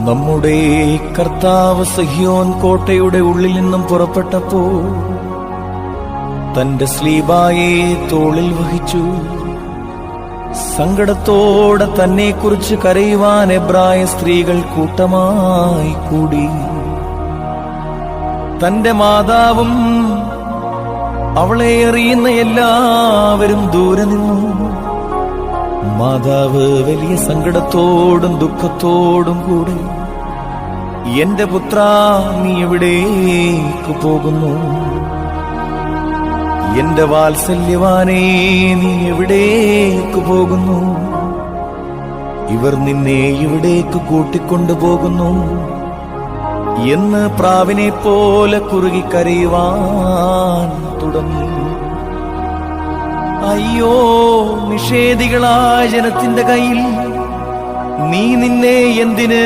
നമ്മുടെ കർത്താവ് സിഹ്യോൻ കോട്ടയുടെ ഉള്ളിൽ നിന്നും പുറപ്പെട്ടപ്പോൾ തന്റെ സ്ലീബായെ തോളിൽ വഹിച്ചു. സങ്കടത്തോടെ തന്നെക്കുറിച്ച് കരയുവാൻ എബ്രായ സ്ത്രീകൾ കൂട്ടമായി കൂടി. തന്റെ മാതാവും അവളെ അറിയുന്ന എല്ലാവരും ദൂരെ നിന്നു. മാതാവ് വലിയ സങ്കടത്തോടും ദുഃഖത്തോടും കൂടെ, എന്റെ പുത്രാ, നീ എവിടേക്ക് പോകുന്നു? എന്റെ വാത്സല്യവാനേ, നീ എവിടേക്ക് പോകുന്നു? ഇവർ നിന്നെ ഇവിടേക്ക് കൂട്ടിക്കൊണ്ടുപോകുന്നു എന്ന് പ്രാവിനെ പോലെ കുറുകി കരയുവാൻ തുടങ്ങി. അയ്യോ, നിഷേധികളായ ജനത്തിന്റെ കയ്യിൽ നീ നിന്നെ എന്തിന്